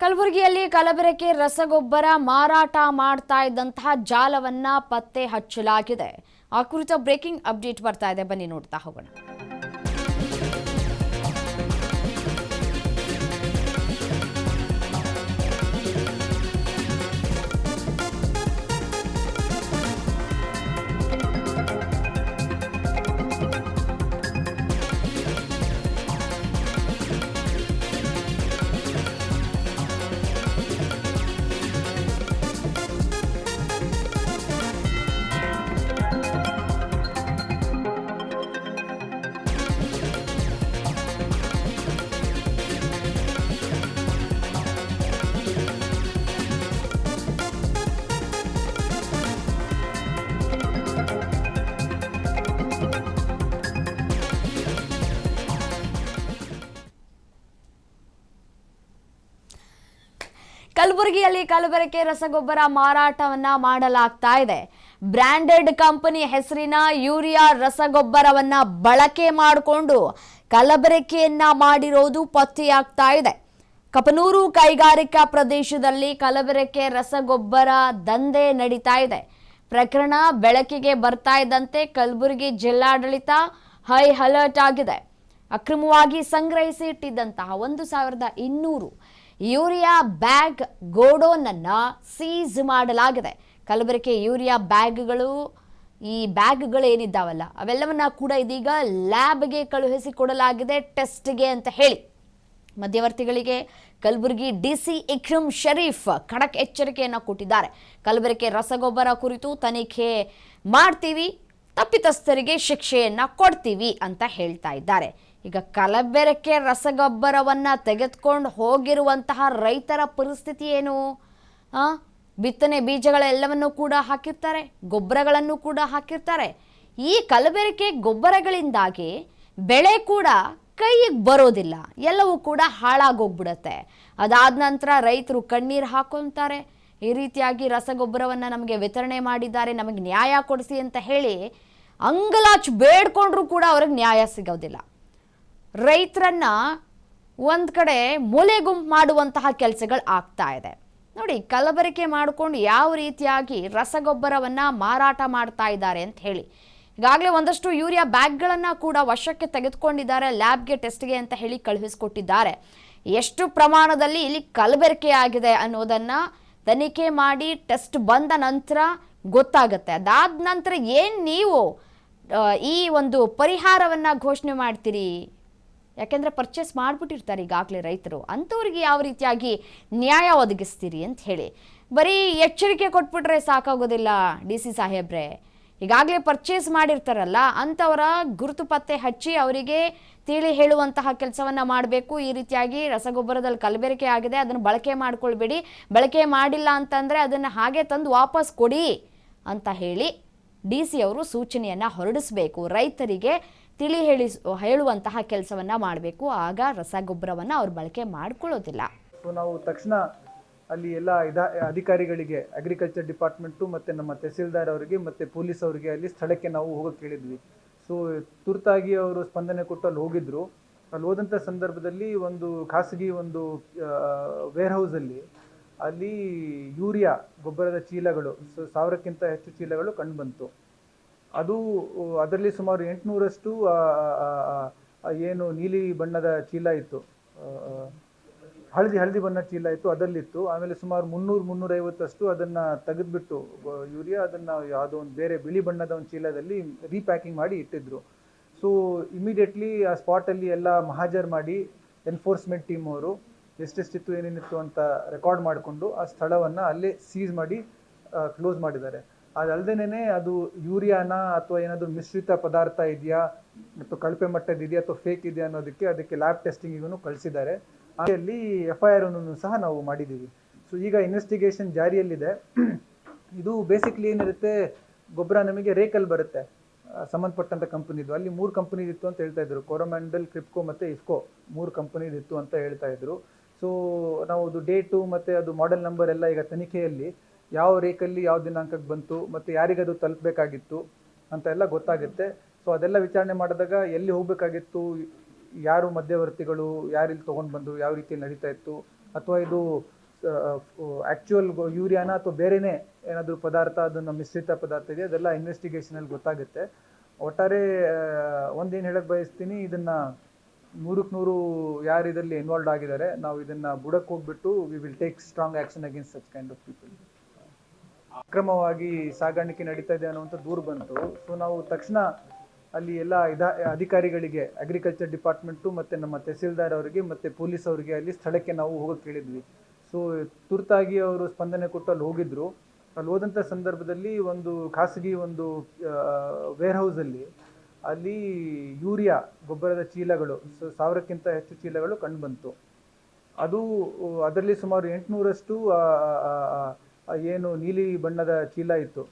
ಕಲಬುರಗಿಯಲ್ಲಿ ಕಲಬೆರಕೆ ರಸಗೊಬ್ಬರ ಮಾರಾಟ ಮಾಡ್ತಾ ಇದ್ದಂತಹ ಜಾಲವನ್ನ ಪತ್ತೆ ಹಚ್ಚಲಾಗಿದೆ. ಆ ಕುರಿತ ಬ್ರೇಕಿಂಗ್ ಅಪ್ಡೇಟ್ ಬರ್ತಾ ಇದೆ, ಬನ್ನಿ ನೋಡ್ತಾ ಹೋಗೋಣ. ಕಲಬುರಗಿಯಲ್ಲಿ ಕಲಬೆರಕೆ ರಸಗೊಬ್ಬರ ಮಾರಾಟವನ್ನ ಮಾಡಲಾಗ್ತಾ ಇದೆ. ಬ್ರಾಂಡೆಡ್ ಕಂಪನಿ ಹೆಸರಿನ ಯೂರಿಯಾ ರಸಗೊಬ್ಬರವನ್ನ ಬಳಕೆ ಮಾಡಿಕೊಂಡು ಕಲಬೆರಕೆಯನ್ನ ಮಾಡಿರೋದು ಪತ್ತೆಯಾಗ್ತಾ ಇದೆ. ಕಪನೂರು ಕೈಗಾರಿಕಾ ಪ್ರದೇಶದಲ್ಲಿ ಕಲಬೆರಕೆ ರಸಗೊಬ್ಬರ ದಂಧೆ ನಡೀತಾ ಇದೆ. ಪ್ರಕರಣ ಬೆಳಕಿಗೆ ಬರ್ತಾ ಇದ್ದಂತೆ ಕಲಬುರಗಿ ಜಿಲ್ಲಾಡಳಿತ ಹೈ ಅಲರ್ಟ್ ಆಗಿದೆ. ಅಕ್ರಮವಾಗಿ ಸಂಗ್ರಹಿಸಿ ಇಟ್ಟಿದ್ದಂತಹ 1200 ಯೂರಿಯಾ ಬ್ಯಾಗ್ ಗೋಡೌನ್ ಅನ್ನ ಸೀಸ್ ಮಾಡಲಾಗಿದೆ. ಕಲಬೆರಕೆ ಯೂರಿಯಾ ಬ್ಯಾಗ್ಗಳು, ಈ ಬ್ಯಾಗ್ಗಳು ಏನಿದ್ದಾವಲ್ಲ ಅವೆಲ್ಲವನ್ನ ಕೂಡ ಇದೀಗ ಲ್ಯಾಬ್ಗೆ ಕಳುಹಿಸಿಕೊಡಲಾಗಿದೆ ಟೆಸ್ಟ್ಗೆ ಅಂತ ಹೇಳಿ. ಮಧ್ಯವರ್ತಿಗಳಿಗೆ ಕಲಬುರಗಿ ಡಿಸಿ ಇಕ್ರಮ್ ಶರೀಫ್ ಖಡಕ್ ಎಚ್ಚರಿಕೆಯನ್ನು ಕೊಟ್ಟಿದ್ದಾರೆ. ಕಲಬೆರಕೆ ರಸಗೊಬ್ಬರ ಕುರಿತು ತನಿಖೆ ಮಾಡ್ತೀವಿ, ತಪ್ಪಿತಸ್ಥರಿಗೆ ಶಿಕ್ಷೆಯನ್ನ ಕೊಡ್ತೀವಿ ಅಂತ ಹೇಳ್ತಾ ಇದ್ದಾರೆ. ಈಗ ಕಲಬೆರಕೆ ರಸಗೊಬ್ಬರವನ್ನ ತೆಗೆದುಕೊಂಡು ಹೋಗಿರುವಂತಹ ರೈತರ ಪರಿಸ್ಥಿತಿ ಏನು? ಬಿತ್ತನೆ ಬೀಜಗಳೆಲ್ಲವನ್ನು ಕೂಡ ಹಾಕಿರ್ತಾರೆ, ಗೊಬ್ಬರಗಳನ್ನು ಕೂಡ ಹಾಕಿರ್ತಾರೆ. ಈ ಕಲಬೆರಕೆ ಗೊಬ್ಬರಗಳಿಂದಾಗಿ ಬೆಳೆ ಕೂಡ ಕೈಗೆ ಬರೋದಿಲ್ಲ, ಎಲ್ಲವೂ ಕೂಡ ಹಾಳಾಗೋಗ್ಬಿಡತ್ತೆ. ಅದಾದ ನಂತರ ರೈತರು ಕಣ್ಣೀರು ಹಾಕೊಂತಾರೆ. ಈ ರೀತಿಯಾಗಿ ರಸಗೊಬ್ಬರವನ್ನು ನಮಗೆ ವಿತರಣೆ ಮಾಡಿದ್ದಾರೆ, ನಮಗೆ ನ್ಯಾಯ ಕೊಡಿಸಿ ಅಂತ ಹೇಳಿ ಅಂಗಲಾಚ್ ಬೇಡ್ಕೊಂಡ್ರೂ ಕೂಡ ಅವ್ರಿಗೆ ನ್ಯಾಯ ಸಿಗೋದಿಲ್ಲ. ರೈತರನ್ನ ಒಂದು ಕಡೆ ಮೂಲೆ ಗುಂಪು ಮಾಡುವಂತಹ ಕೆಲಸಗಳು ಆಗ್ತಾ ಇದೆ. ನೋಡಿ, ಕಲಬೆರಕೆ ಮಾಡಿಕೊಂಡು ಯಾವ ರೀತಿಯಾಗಿ ರಸಗೊಬ್ಬರವನ್ನು ಮಾರಾಟ ಮಾಡ್ತಾ ಇದ್ದಾರೆ ಅಂತ ಹೇಳಿ. ಈಗಾಗಲೇ ಒಂದಷ್ಟು ಯೂರಿಯಾ ಬ್ಯಾಗ್ಗಳನ್ನು ಕೂಡ ವಶಕ್ಕೆ ತೆಗೆದುಕೊಂಡಿದ್ದಾರೆ, ಲ್ಯಾಬ್ಗೆ ಟೆಸ್ಟ್ಗೆ ಅಂತ ಹೇಳಿ ಕಳುಹಿಸಿಕೊಟ್ಟಿದ್ದಾರೆ. ಎಷ್ಟು ಪ್ರಮಾಣದಲ್ಲಿ ಇಲ್ಲಿ ಕಲಬೆರಕೆ ಆಗಿದೆ ಅನ್ನೋದನ್ನು ತನಿಖೆ ಮಾಡಿ ಟೆಸ್ಟ್ ಬಂದ ನಂತರ ಗೊತ್ತಾಗುತ್ತೆ. ಅದಾದ ನಂತರ ಏನು ನೀವು ಈ ಒಂದು ಪರಿಹಾರವನ್ನು ಘೋಷಣೆ ಮಾಡ್ತೀರಿ? ಯಾಕೆಂದರೆ ಪರ್ಚೇಸ್ ಮಾಡಿಬಿಟ್ಟಿರ್ತಾರೆ ಈಗಾಗಲೇ ರೈತರು, ಅಂಥವ್ರಿಗೆ ಯಾವ ರೀತಿಯಾಗಿ ನ್ಯಾಯ ಒದಗಿಸ್ತೀರಿ ಅಂತ ಹೇಳಿ. ಬರೀ ಎಚ್ಚರಿಕೆ ಕೊಟ್ಬಿಟ್ರೆ ಸಾಕಾಗೋದಿಲ್ಲ ಡಿ ಸಿ ಸಾಹೇಬ್ರೆ. ಈಗಾಗಲೇ ಪರ್ಚೇಸ್ ಮಾಡಿರ್ತಾರಲ್ಲ ಅಂಥವರ ಗುರುತು ಪತ್ತೆ ಹಚ್ಚಿ ಅವರಿಗೆ ತಿಳಿ ಹೇಳುವಂತಹ ಕೆಲಸವನ್ನು ಮಾಡಬೇಕು. ಈ ರೀತಿಯಾಗಿ ರಸಗೊಬ್ಬರದಲ್ಲಿ ಕಲಬೆರಕೆ ಆಗಿದೆ, ಅದನ್ನು ಬಳಕೆ ಮಾಡ್ಕೊಳ್ಬೇಡಿ, ಬಳಕೆ ಮಾಡಿಲ್ಲ ಅಂತಂದರೆ ಅದನ್ನು ಹಾಗೆ ತಂದು ವಾಪಸ್ ಕೊಡಿ ಅಂತ ಹೇಳಿ ಡಿ ಸಿ ಅವರು ಸೂಚನೆಯನ್ನು ಹೊರಡಿಸಬೇಕು. ರೈತರಿಗೆ ತಿಳಿ ಹೇಳುವಂತಹ ಕೆಲಸವನ್ನು ಮಾಡಬೇಕು. ಆಗ ರಸಗೊಬ್ಬರವನ್ನು ಅವ್ರು ಬಳಕೆ ಮಾಡ್ಕೊಳ್ಳೋದಿಲ್ಲ. ನಾವು ತಕ್ಷಣ ಅಲ್ಲಿ ಎಲ್ಲ ಅಧಿಕಾರಿಗಳಿಗೆ, ಅಗ್ರಿಕಲ್ಚರ್ ಡಿಪಾರ್ಟ್ಮೆಂಟು ಮತ್ತು ನಮ್ಮ ತಹಸೀಲ್ದಾರ್ ಅವರಿಗೆ ಮತ್ತು ಪೊಲೀಸ್ ಅವರಿಗೆ ಅಲ್ಲಿ ಸ್ಥಳಕ್ಕೆ ನಾವು ಹೋಗೋಕೆ ಹೇಳಿದ್ವಿ. ಸೊ ತುರ್ತಾಗಿ ಅವರು ಸ್ಪಂದನೆ ಕೊಟ್ಟು ಅಲ್ಲಿ ಹೋಗಿದ್ರು. ಅಲ್ಲಿ ಹೋದಂಥ ಸಂದರ್ಭದಲ್ಲಿ ಒಂದು ಖಾಸಗಿ ಒಂದು ವೇರ್ಹೌಸಲ್ಲಿ ಅಲ್ಲಿ ಯೂರಿಯಾ ಗೊಬ್ಬರದ ಚೀಲಗಳು 1000ಕ್ಕಿಂತ ಹೆಚ್ಚು ಚೀಲಗಳು ಕಂಡು ಬಂತು. ಅದರಲ್ಲಿ ಸುಮಾರು 800ರಷ್ಟು ಏನು ನೀಲಿ ಬಣ್ಣದ ಚೀಲ ಇತ್ತು, ಹಳದಿ ಬಣ್ಣದ ಚೀಲ ಇತ್ತು, ಅದರಲ್ಲಿತ್ತು. ಆಮೇಲೆ ಸುಮಾರು 300-350 ಅದನ್ನು ತೆಗೆದುಬಿಟ್ಟು ಯೂರಿಯಾ ಅದನ್ನು ಯಾವುದೋ ಒಂದು ಬೇರೆ ಬಿಳಿ ಬಣ್ಣದ ಒಂದು ಚೀಲದಲ್ಲಿ ರೀಪ್ಯಾಕಿಂಗ್ ಮಾಡಿ ಇಟ್ಟಿದ್ರು. ಸೊ ಇಮಿಡಿಯೇಟ್ಲಿ ಆ ಸ್ಪಾಟಲ್ಲಿ ಎಲ್ಲ ಮಹಾಜರ್ ಮಾಡಿ ಎನ್ಫೋರ್ಸ್ಮೆಂಟ್ ಟೀಮ್ ಅವರು ಎಷ್ಟೆಷ್ಟಿತ್ತು ಏನೇನಿತ್ತು ಅಂತ ರೆಕಾರ್ಡ್ ಮಾಡಿಕೊಂಡು ಆ ಸ್ಥಳವನ್ನು ಅಲ್ಲೇ ಸೀಸ್ ಮಾಡಿ ಕ್ಲೋಸ್ ಮಾಡಿದ್ದಾರೆ. ಅದಲ್ಲದೇನೆ ಅದು ಯೂರಿಯಾನ ಅಥವಾ ಏನಾದರೂ ಮಿಶ್ರಿತ ಪದಾರ್ಥ ಇದೆಯಾ ಅಥವಾ ಕಳಪೆ ಮಟ್ಟದಿದೆಯಾ ಅಥವಾ ಫೇಕ್ ಇದೆಯಾ ಅನ್ನೋದಕ್ಕೆ ಅದಕ್ಕೆ ಲ್ಯಾಬ್ ಟೆಸ್ಟಿಂಗಿಗೂ ಕಳಿಸಿದ್ದಾರೆ. ಅಲ್ಲಿ FIR ಅನ್ನು ಸಹ ನಾವು ಮಾಡಿದ್ದೀವಿ. ಸೊ ಈಗ ಇನ್ವೆಸ್ಟಿಗೇಷನ್ ಜಾರಿಯಲ್ಲಿದೆ. ಇದು ಬೇಸಿಕ್ಲಿ ಏನಿರುತ್ತೆ, ಗೊಬ್ಬರ ನಮಗೆ ರೇಕಲ್ಲಿ ಬರುತ್ತೆ ಸಂಬಂಧಪಟ್ಟಂಥ ಕಂಪನಿದು. ಅಲ್ಲಿ 3 ಕಂಪನಿದಿತ್ತು ಅಂತ ಹೇಳ್ತಾ ಇದ್ರು, ಕೊರೊಮ್ಯಾಂಡಲ್, ಕ್ರಿಪ್ಕೋ ಮತ್ತು ಇಫ್ಕೋ 3 ಕಂಪನಿದಿತ್ತು ಅಂತ ಹೇಳ್ತಾ ಇದ್ರು. ಸೊ ನಾವು ಅದು ಡೇಟು ಮತ್ತು ಅದು ಮಾಡೆಲ್ ನಂಬರ್ ಎಲ್ಲ ಈಗ ತನಿಖೆಯಲ್ಲಿ ಯಾವ ರೇಕಲ್ಲಿ ಯಾವ ದಿನಾಂಕಕ್ಕೆ ಬಂತು ಮತ್ತು ಯಾರಿಗದು ತಲುಪಬೇಕಾಗಿತ್ತು ಅಂತ ಎಲ್ಲ ಗೊತ್ತಾಗುತ್ತೆ. ಸೊ ಅದೆಲ್ಲ ವಿಚಾರಣೆ ಮಾಡಿದಾಗ ಎಲ್ಲಿ ಹೋಗಬೇಕಾಗಿತ್ತು, ಯಾರು ಮಧ್ಯವರ್ತಿಗಳು, ಯಾರಿಲ್ಲಿ ತೊಗೊಂಡು ಬಂದು ಯಾವ ರೀತಿ ನಡೀತಾ ಇತ್ತು ಅಥವಾ ಇದು ಆ್ಯಕ್ಚುಯಲ್ ಯೂರಿಯಾನ ಅಥವಾ ಬೇರೆನೇ ಏನಾದರೂ ಪದಾರ್ಥ, ಅದನ್ನು ಮಿಶ್ರಿತ ಪದಾರ್ಥ ಇದೆ, ಅದೆಲ್ಲ ಇನ್ವೆಸ್ಟಿಗೇಷನಲ್ಲಿ ಗೊತ್ತಾಗುತ್ತೆ. ಒಟ್ಟಾರೆ ಒಂದೇನು ಹೇಳಕ್ಕೆ ಬಯಸ್ತೀನಿ, ಇದನ್ನು 100% ಯಾರು ಇದರಲ್ಲಿ ಇನ್ವಾಲ್ವ್ ಆಗಿದ್ದಾರೆ, ನಾವು ಇದನ್ನು ಬುಡಕ್ಕೆ ಹೋಗ್ಬಿಟ್ಟು we will take strong action against such kind of people. ಅಕ್ರಮವಾಗಿ ಸಾಗಾಣಿಕೆ ನಡೀತಾ ಇದೆ ಅನ್ನುವಂಥ ದೂರು ಬಂತು. ಸೊ ನಾವು ತಕ್ಷಣ ಅಲ್ಲಿ ಎಲ್ಲ ಅಧಿಕಾರಿಗಳಿಗೆ, ಅಗ್ರಿಕಲ್ಚರ್ ಡಿಪಾರ್ಟ್ಮೆಂಟು ಮತ್ತು ನಮ್ಮ ತಹಸೀಲ್ದಾರ್ ಅವರಿಗೆ ಮತ್ತು ಪೊಲೀಸ್ ಅವರಿಗೆ ಅಲ್ಲಿ ಸ್ಥಳಕ್ಕೆ ನಾವು ಹೋಗೋಕ್ಕೆ ಹೇಳಿದ್ವಿ. ಸೊ ತುರ್ತಾಗಿ ಅವರು ಸ್ಪಂದನೆ ಕೊಟ್ಟು ಅಲ್ಲಿ ಹೋಗಿದ್ರು. ಅಲ್ಲಿ ಹೋದಂಥ ಸಂದರ್ಭದಲ್ಲಿ ಒಂದು ಖಾಸಗಿ ಒಂದು ವೇರ್ಹೌಸಲ್ಲಿ ಅಲ್ಲಿ ಯೂರಿಯಾ ಗೊಬ್ಬರದ ಚೀಲಗಳು 1000ಕ್ಕಿಂತ ಹೆಚ್ಚು ಚೀಲಗಳು ಕಂಡುಬಂತು. ಅದರಲ್ಲಿ ಸುಮಾರು 800ರಷ್ಟು ಏನು ನೀಲಿ ಬಣ್ಣದ ಚೀಲ ಇತ್ತು,